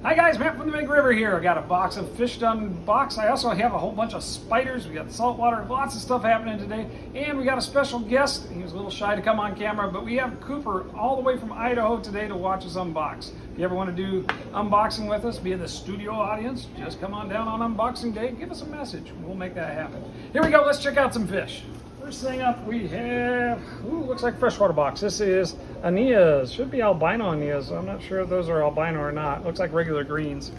Hi guys, Matt from the Big River here. I got a box of fish to unbox. I also have a whole bunch of spiders. We got saltwater, lots of stuff happening today. And we got a special guest. He was a little shy to come on camera, but we have Cooper all the way from Idaho today to watch us unbox. If you ever want to do unboxing with us, be in the studio audience, just come on down on unboxing day, give us a message. We'll make that happen. Here we go, let's check out some fish. First thing up we have, looks like a freshwater box. This is Arachnids, should be albino Arachnids. I'm not sure if those are albino or not. Looks like regular greens,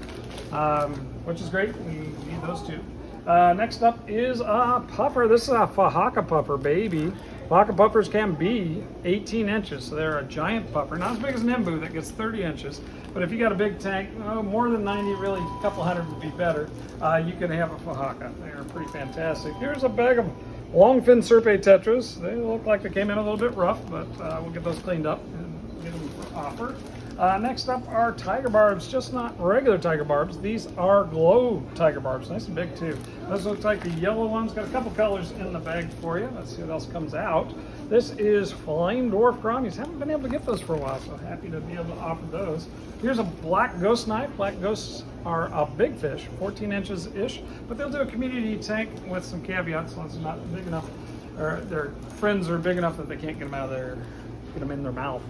which is great. We need those too. Next up is a puffer. This is a Fahaka puffer, baby. Fahaka puffers can be 18 inches, so they're a giant puffer. Not as big as an embu that gets 30 inches, but if you got a big tank, more than 90, really a couple hundred would be better. You can have a Fahaka. They're pretty fantastic. Here's a bag of longfin serpae tetras. They look like they came in a little bit rough, but we'll get those cleaned up and get them for offer. Next up are tiger barbs, just not regular tiger barbs. These are glow tiger barbs, nice and big too. Those look like the yellow ones. Got a couple colors in the bag for you. Let's see what else comes out. This is flame dwarf grommies. Haven't been able to get those for a while, so happy to be able to offer those. Here's a black ghost knife. Black ghosts are a big fish, 14 inches-ish, but they'll do a community tank with some caveats. Once it's not big enough, or their friends are big enough that they can't get them out of there, get them in their mouth.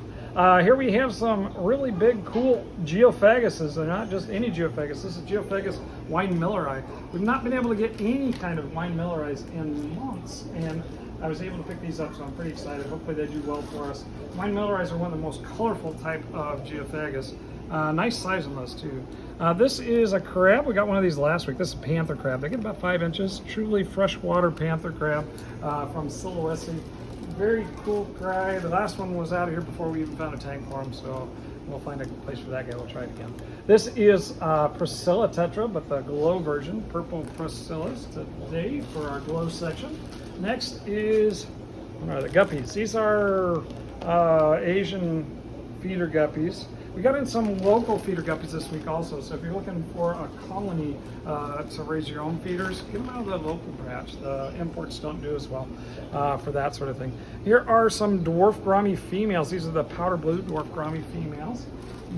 Here we have some really big, cool geophaguses. They're not just any geophagus. This is Geophagus wine-milleri. We've not been able to get any kind of wine-milleris in months, and I was able to pick these up, so I'm pretty excited. Hopefully they do well for us. Wine-milleris are one of the most colorful type of geophagus. Nice size on those too. This is a crab. We got one of these last week. This is a panther crab. They get about 5 inches. Truly freshwater panther crab from Zoas. Very cool guy. The last one was out of here before we even found a tank for him, so we'll find a place for that guy. We'll try it again. This is Priscilla tetra, but the glow version, purple Priscillas today for our glow section. Next is, what are the guppies? These are Asian feeder guppies. We got in some local feeder guppies this week also, so if you're looking for a colony to raise your own feeders, get them out of the local batch. The imports don't do as well for that sort of thing. Here are some dwarf grommy females. These are the powder blue dwarf grommy females.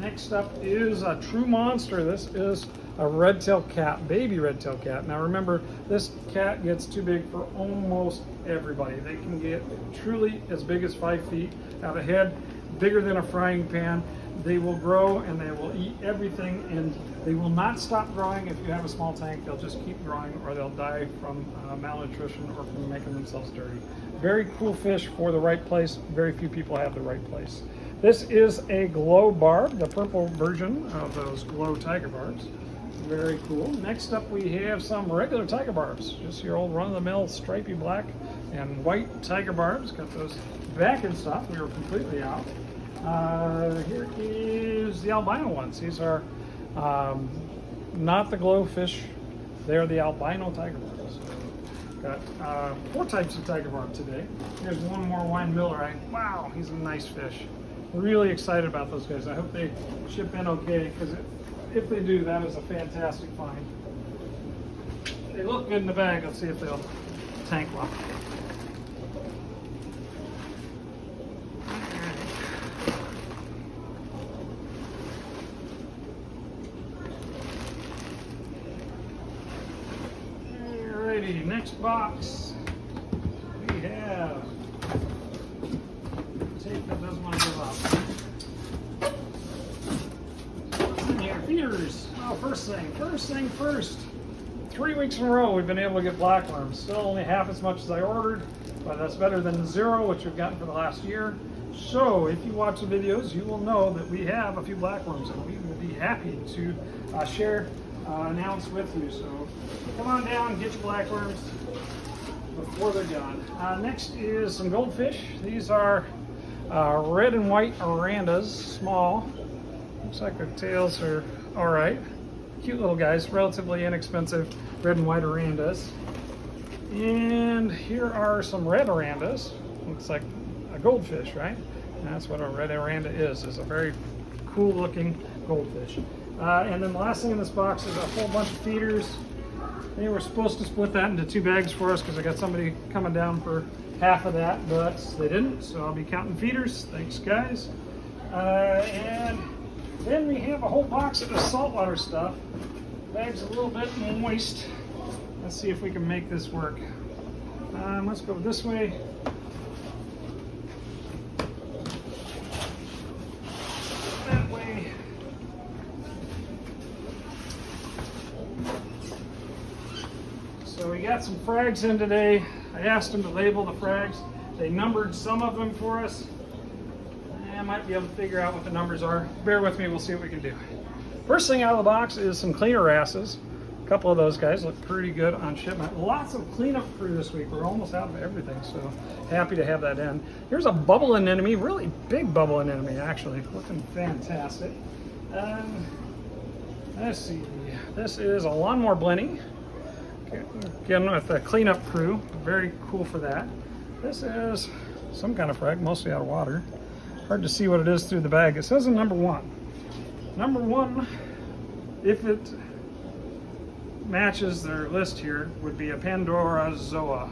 Next up is a true monster. This is a red-tailed cat, baby red-tailed cat. Now remember, this cat gets too big for almost everybody. They can get truly as big as 5 feet, have a head bigger than a frying pan. They will grow and they will eat everything, and they will not stop growing if you have a small tank. They'll just keep growing, or they'll die from malnutrition or from making themselves dirty. Very cool fish for the right place. Very few people have the right place. This is a glow barb, the purple version of those glow tiger barbs. Very cool. Next up we have some regular tiger barbs. Just your old run-of-the-mill stripy black and white tiger barbs. Got those back in stock. We were completely out. Here is the albino ones. These are not the glow fish. They're the albino tiger barbs. Got 4 types of tiger barb today. Here's one more wine-milleri. Wow, he's a nice fish. Really excited about those guys. I hope they ship in okay, because if they do, that is a fantastic find. They look good in the bag. Let's see if they'll tank well. Alrighty, next box we have tape that doesn't want to give up. What's in here? Feeders. Oh, first thing first. 3 weeks in a row we've been able to get blackworms. Still only half as much as I ordered, but that's better than 0, which we've gotten for the last year. So if you watch the videos, you will know that we have a few blackworms, and we will be happy to announce with you. So come on down and get your blackworms before they're gone. Next is some goldfish. These are red and white Arandas, small. Looks like their tails are all right. Cute little guys, relatively inexpensive red and white Arandas. And here are some red Arandas. Looks like a goldfish, right? And that's what a red Aranda is a very cool looking goldfish. And then the last thing in this box is a whole bunch of feeders. They were supposed to split that into 2 bags for us because I got somebody coming down for half of that, but they didn't, so I'll be counting feeders. Thanks, guys. And Then we have a whole box of the saltwater stuff. Bag's a little bit moist. Let's see if we can make this work. Let's go this way. That way. So we got some frags in today. I asked them to label the frags. They numbered some of them for us. I might be able to figure out what the numbers are. Bear with me, we'll see what we can do. First thing out of the box is some cleaner wrasses. A couple of those guys look pretty good on shipment. Lots of cleanup crew this week. We're almost out of everything, so happy to have that in. Here's a bubble anemone, really big bubble anemone actually, looking fantastic. Let's see, this is a lawnmower blenny. Again with the cleanup crew, very cool for that. This is some kind of frag, mostly out of water. Hard to see what it is through the bag. It says in number 1. Number 1, if it matches their list here, would be a Pandora Zoa.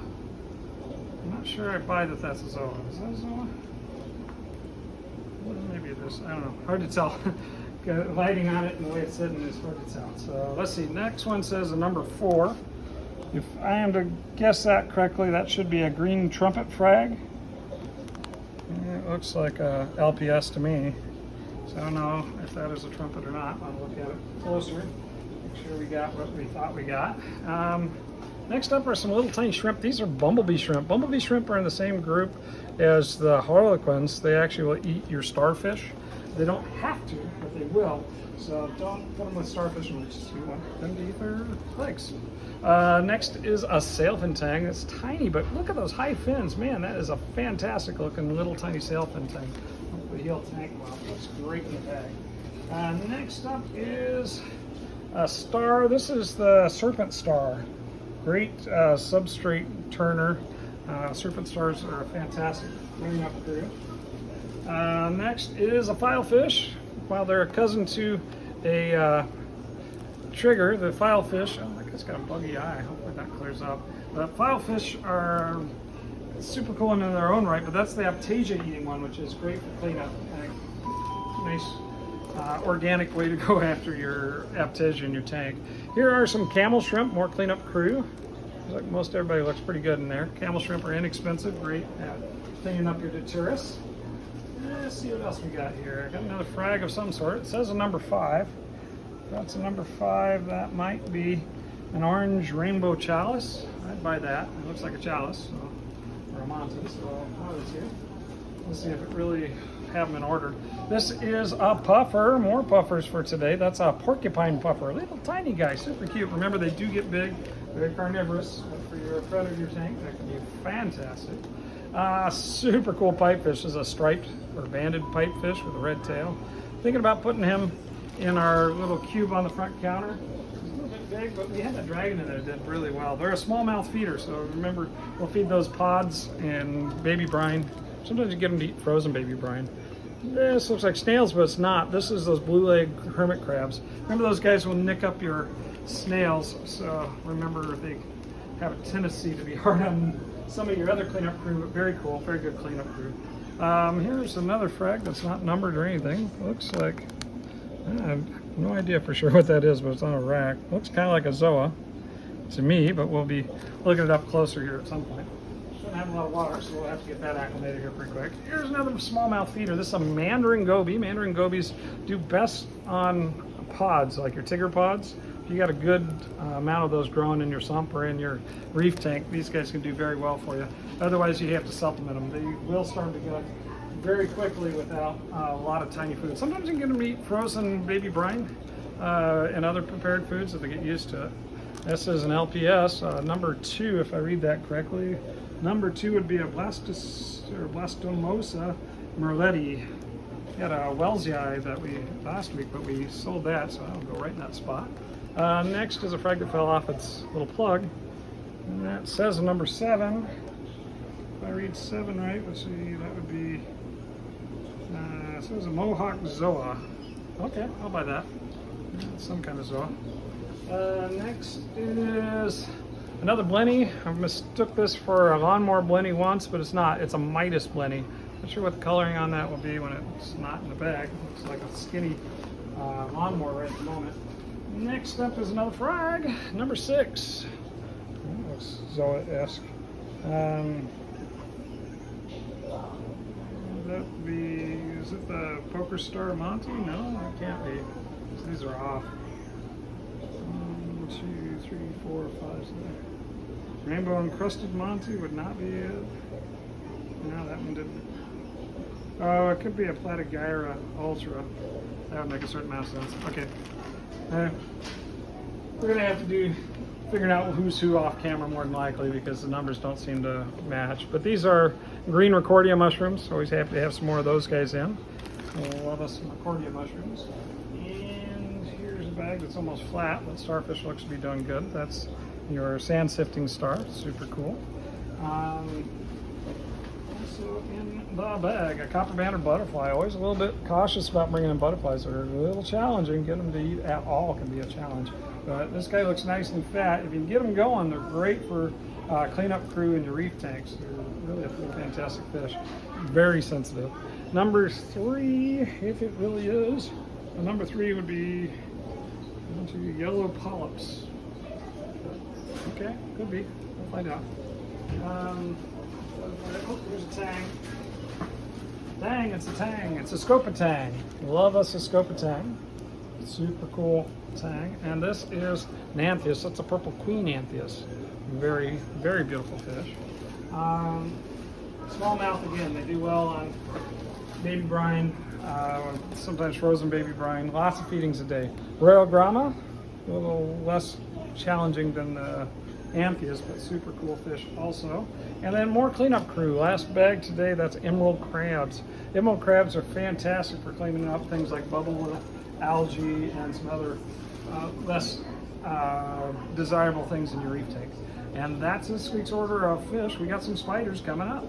I'm not sure I buy that that's a Zoa. Is that a Zoa? Well, maybe it is. I don't know. Hard to tell. Lighting on it and the way it's sitting is hard to tell. So let's see. Next one says a number 4. If I am to guess that correctly, that should be a green trumpet frag. It looks like a LPS to me. So I don't know if that is a trumpet or not. I'll look at it closer. Make sure we got what we thought we got. Next up are some little tiny shrimp. These are bumblebee shrimp. Bumblebee shrimp are in the same group as the harlequins. They actually will eat your starfish. They don't have to, but they will. So don't put them with starfish unless you want them to eat their legs. Next is a sailfin tang. It's tiny, but look at those high fins. Man, that is a fantastic looking little tiny sailfin tang. Hopefully he'll tank well. Looks great in the bag. Next up is a star. This is the serpent star. Great substrate turner. Serpent stars are a fantastic cleanup crew. Next is a filefish. While they're a cousin to a trigger, the filefish, oh, that guy's got a buggy eye. Hopefully that clears up. The filefish are super cool in their own right, but that's the Aptasia eating one, which is great for cleanup. Nice organic way to go after your Aptasia in your tank. Here are some camel shrimp, more cleanup crew. Looks like most everybody looks pretty good in there. Camel shrimp are inexpensive, great at cleaning up your detritus. Let's see what else we got here. I got another frag of some sort. It says a number 5. That's a number 5. That might be an orange rainbow chalice. I'd buy that. It looks like a chalice, so, or a mantis. So let's see if it really have them in order. This is a puffer. More puffers for today. That's a porcupine puffer. Little tiny guy, super cute. Remember, they do get big. They're carnivorous. But for your predator tank, that can be fantastic. Super cool pipefish. This is a striped or banded pipefish with a red tail. Thinking about putting him in our little cube on the front counter. He's a little bit big, but we had a dragon in there that did really well. They're a smallmouth feeder, so remember, we'll feed those pods and baby brine. Sometimes you get them to eat frozen baby brine. This looks like snails, but it's not. This is those blue-leg hermit crabs. Remember, those guys will nick up your snails, so remember they have a tendency to be hard on some of your other cleanup crew, but very cool, very good cleanup crew. Here's another frag that's not numbered or anything. Looks like, I have no idea for sure what that is, but it's on a rack. Looks kind of like a Zoa to me, but we'll be looking it up closer here at some point. Shouldn't have a lot of water, so we'll have to get that acclimated here pretty quick. Here's another smallmouth feeder. This is a mandarin goby. Mandarin gobies do best on pods, like your Tigger pods. If you got a good amount of those growing in your sump or in your reef tank, these guys can do very well for you. Otherwise, you have to supplement them. They will start to gut very quickly without a lot of tiny food. Sometimes you can get them to eat frozen baby brine and other prepared foods if they get used to it. This is an LPS, number 2, if I read that correctly. Number 2 would be a Blastomosa merletti. We had a Wellsii that we last week, but we sold that, so I'll go right in that spot. Next is a frag that fell off its little plug. And that says number 7. If I read 7 right, let's see, that would be, it says a Mohawk Zoa. Okay, I'll buy that. Some kind of Zoa. Next is another blenny. I mistook this for a lawnmower blenny once, but it's not. It's a Midas blenny. Not sure what the coloring on that will be when it's not in the bag. It looks like a skinny lawnmower right at the moment. Next up is another frag, number 6. That looks Zoa-esque. That be, is it the Poker Star Monty? No, it can't be. These are off. 1, 2, 3, 4, 5, 6. Rainbow Encrusted Monty would not be it. No, that one didn't. Oh, it could be a Platygyra Ultra. That would make a certain amount of sense. Okay. We're going to have to do figuring out who's who off camera more than likely because the numbers don't seem to match. But these are green ricordia mushrooms. Always happy to have some more of those guys in. We'll love us some ricordia mushrooms. And here's a bag that's almost flat, but starfish looks to be doing good. That's your sand sifting star. Super cool. Also in the bag, a copper banded butterfly. Always a little bit cautious about bringing in butterflies. They're a little challenging. Getting them to eat at all can be a challenge. But this guy looks nice and fat. If you can get them going, they're great for cleanup crew in your reef tanks. They're really a fantastic fish. Very sensitive. Number 3, if it really is, number 3 would be yellow polyps. Okay, could be. We'll find out. Oh, here's a tang. Dang, it's a tang. It's a scopatang. Love us a scopatang. Super cool tang. And this is an anthias. That's a purple queen anthias. Very, very beautiful fish. Smallmouth again. They do well on baby brine, sometimes frozen baby brine. Lots of feedings a day. Royal Grama, a little less challenging than the anthias, but super cool fish also. And then more cleanup crew. Last bag today, that's emerald crabs. Emerald crabs are fantastic for cleaning up things like bubble algae and some other less desirable things in your reef tank. And that's this week's order of fish. We got some spiders coming up.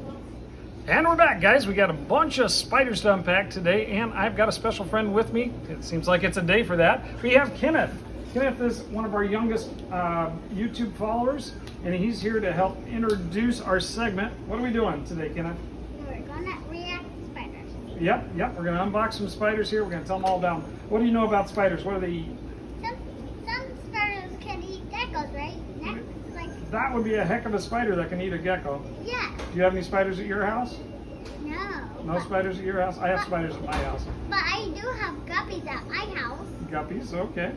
And we're back, guys. We got a bunch of spiders to unpack today, and I've got a special friend with me. It seems like it's a day for that. We have Kenneth. Kenneth is one of our youngest YouTube followers, and he's here to help introduce our segment. What are we doing today, Kenneth? We're gonna react to spiders. Yep. We're gonna unbox some spiders here. We're gonna tell them all about them. What do you know about spiders? What do they eat? Some spiders can eat geckos, right? Like that would be a heck of a spider that can eat a gecko. yeah. Do you have any spiders at your house? No. No spiders at your house? I have spiders at my house. But I do have guppies at my house. Guppies, okay.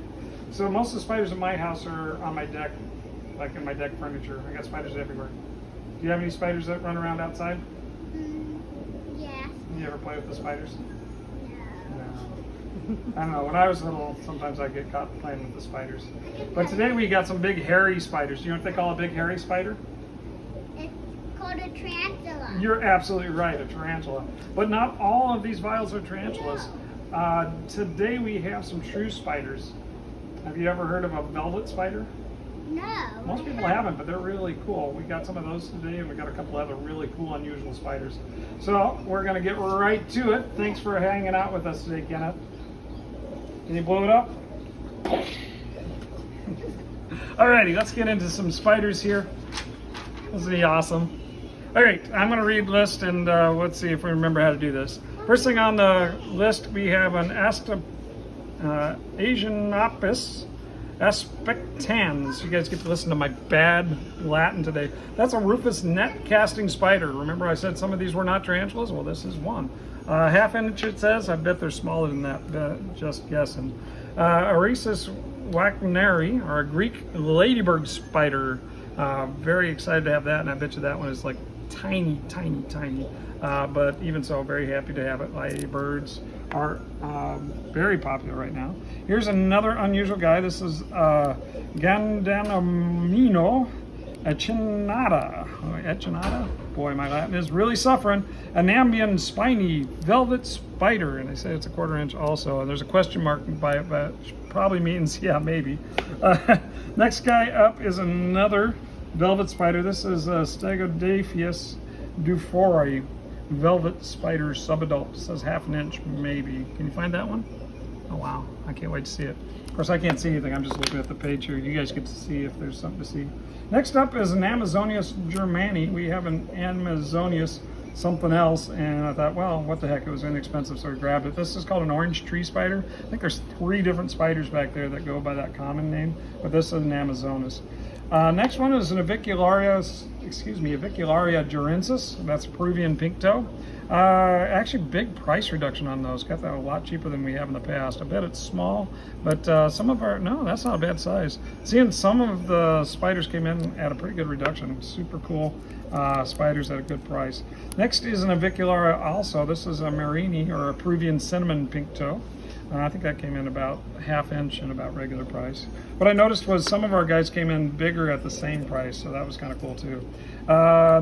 So most of the spiders in my house are on my deck, like in my deck furniture. I got spiders everywhere. Do you have any spiders that run around outside? Yeah. You ever play with the spiders? No. I don't know. When I was little, sometimes I get caught playing with the spiders. But today we got some big hairy spiders. Do you know what they call a big hairy spider? It's called a tarantula. You're absolutely right, a tarantula. But not all of these vials are tarantulas. Today we have some true spiders. Have you ever heard of a velvet spider? No. Most people haven't, but they're really cool. We got some of those today, and we got a couple other really cool, unusual spiders. So we're going to get right to it. Thanks for hanging out with us today, Kenneth. Can you blow it up? Alrighty, let's get into some spiders here. This will be awesome. Alright, I'm going to read the list, and let's see if we remember how to do this. First thing on the list, we have an Asianopus aspectans. You guys get to listen to my bad Latin today. That's a rufous net casting spider. Remember I said some of these were not tarantulas? Well, this is one. Half inch it says. I bet they're smaller than that, just guessing. Oresis wagneri, or a Greek ladybird spider. Very excited to have that, and I bet you that one is like tiny. But even so, very happy to have it. Ladybirds are very popular right now. Here's another unusual guy. This is Gandanamino echinata. Echinata? Boy, my Latin is really suffering. A Nambian spiny velvet spider, and they say it's a 1/4 inch also. And there's a question mark by it, but probably means, yeah, maybe. Next guy up is another velvet spider. This is Stegodaphius dufori. Velvet spider subadult. It says 1/2 inch maybe. Can you find that one? Oh wow, I can't wait to see it. Of course I can't see anything, I'm just looking at the page here. You guys get to see if there's something to see. Next up is an Amazonius germani. We have an Amazonius something else, and I thought, well, what the heck, it was inexpensive, so I grabbed it. This is called an orange tree spider. I think there's 3 different spiders back there that go by that common name, but this is an Amazonas. Next one is an Avicularia jurensis. That's Peruvian pink toe. Actually, big price reduction on those. Got that a lot cheaper than we have in the past. I bet it's small, but some of our, no, that's not a bad size. Seeing some of the spiders came in at a pretty good reduction. Super cool spiders at a good price. Next is an Avicularia also. This is a Marini, or a Peruvian cinnamon pink toe. I think that came in about 1/2 inch and about regular price. What I noticed was some of our guys came in bigger at the same price, so that was kind of cool too.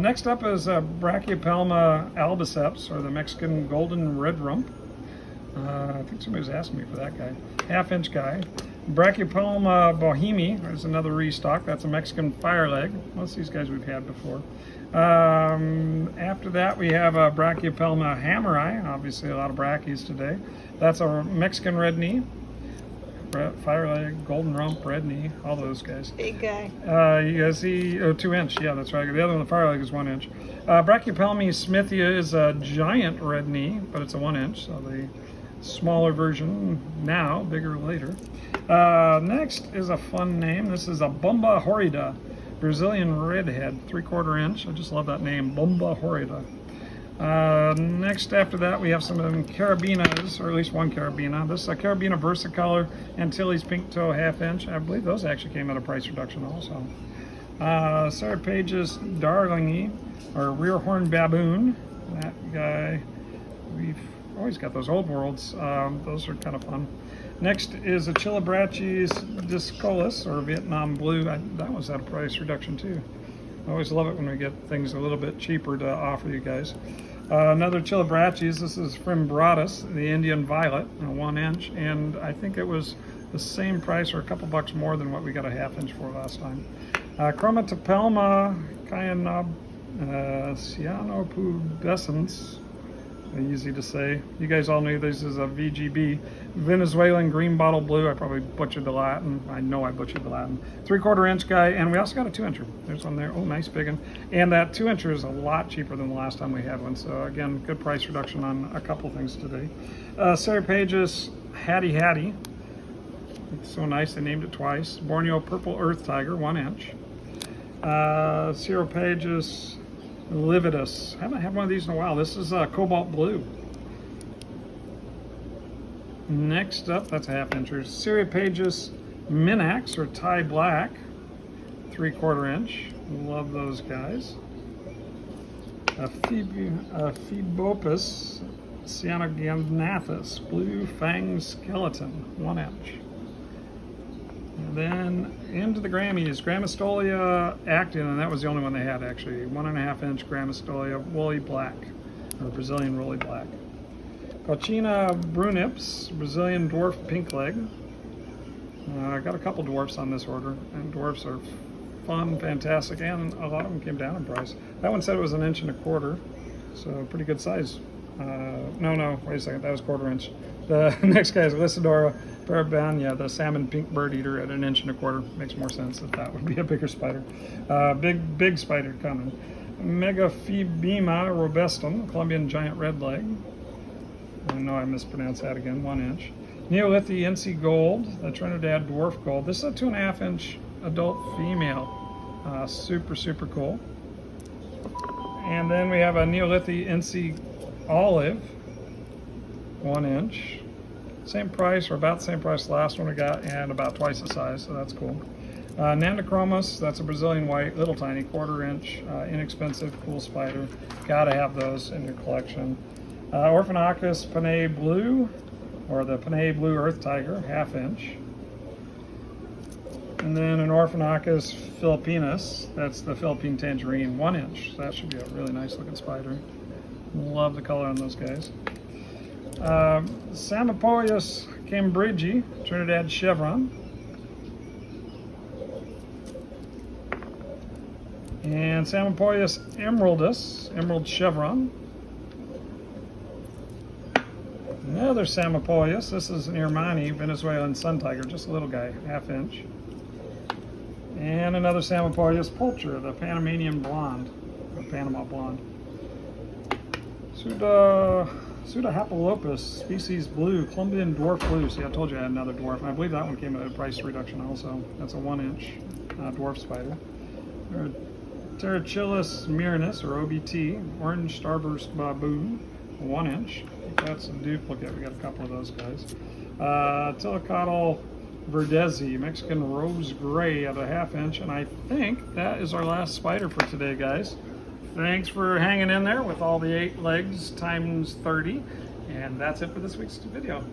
Next up is Brachypelma albiceps, or the Mexican golden red rump. I think somebody was asking me for that guy. 1/2 inch guy. Brachypelma bohemi is another restock. That's a Mexican fire leg. Most of these guys we've had before. After that, we have a Brachypelma hammeri. Obviously, a lot of brachyes today. That's a Mexican red knee. Fire leg, golden rump, red knee, all those guys. Big guy. You guys see, 2 inch, yeah, that's right. The other one, the fire leg, is 1 inch. Brachypelma smithia is a giant red knee, but it's a 1 inch, so the smaller version now, bigger later. Next is a fun name. This is a Bomba horrida, Brazilian redhead, 3/4 inch. I just love that name, Bomba horrida. Next after that, we have some carabinas, or at least one carabina. This is a carabina versicolor Antilles pink toe 1/2 inch. I believe those actually came at a price reduction also. Sarapages darlingi, or rear horn baboon. That guy, we've always got those old worlds. Those are kind of fun. Next is a Chilabrachys discolus, or Vietnam blue. That was at a price reduction too. I always love it when we get things a little bit cheaper to offer you guys. Another Chilabrachys, this is Frimbratus, the Indian violet, 1 inch, and I think it was the same price or a couple bucks more than what we got a 1/2 inch for last time. Chromatopelma cyanopubescens, easy to say. You guys all knew this is a VGB, Venezuelan green bottle blue. I probably butchered the Latin. I know I butchered the Latin. 3/4 inch guy, and we also got a 2 incher. There's one there. Oh, nice big one. And that 2 incher is a lot cheaper than the last time we had one. So again, good price reduction on a couple things today. Sarapages Hattie. It's so nice, they named it twice. Borneo purple earth tiger, 1 inch. Sarapages lividus. I haven't had one of these in a while. This is cobalt blue. Next up, that's a 1/2 incher. Sarapages minax, or Thai black, 3/4 inch. Love those guys. Phoebopus cyanognathus, blue fang skeleton, 1 inch. And then into the Grammys, Grammostolia actin, and that was the only one they had actually. 1.5 inch Grammostolia woolly black, or Brazilian woolly black. Cochina brunips, Brazilian dwarf pink leg. I got a couple dwarfs on this order, and dwarfs are fun, fantastic, and a lot of them came down in price. That one said it was 1.25 inches, so pretty good size. No, wait a second, that was 1/4 inch. The next guy is Lysidora parabania, the salmon pink bird eater, at 1.25 inches. Makes more sense that that would be a bigger spider. Big spider coming. Megaphebema robustum, Colombian giant red leg. I know I mispronounced that again, 1 inch. Neolithic NC gold, the Trinidad dwarf gold. This is a 2.5 inch adult female. Super cool. And then we have a Neolithic NC olive, 1 inch. Same price, or about the same price last one we got, and about twice the size, so that's cool. Nanochromis, that's a Brazilian white, little tiny, 1/4 inch, inexpensive, cool spider. Gotta have those in your collection. Orphanachus Panay blue, or the Panay blue earth tiger, 1/2 inch. And then an Orphanachus philippinus, that's the Philippine tangerine, 1 inch. So that should be a really nice looking spider. Love the color on those guys. Psammopoeus cambridgei, Trinidad chevron. And Psammopoeus emeraldus, emerald chevron. Another Psammopoeus, this is an Irmani, Venezuelan sun tiger, just a little guy, 1/2 inch. And another Psammopoeus pulcher, the Panamanian blonde, or Panama blonde. Pseudahapalopus, species blue, Colombian dwarf blue. See, I told you I had another dwarf. I believe that one came at a price reduction also. That's a 1-inch dwarf spider. Tarantulas mirinus, or OBT, orange starburst baboon, 1-inch. That's a duplicate. We got a couple of those guys. Telecodal verdezi, Mexican rose gray at a 1/2 inch. And I think that is our last spider for today, guys. Thanks for hanging in there with all the 8 legs times 30. And that's it for this week's video.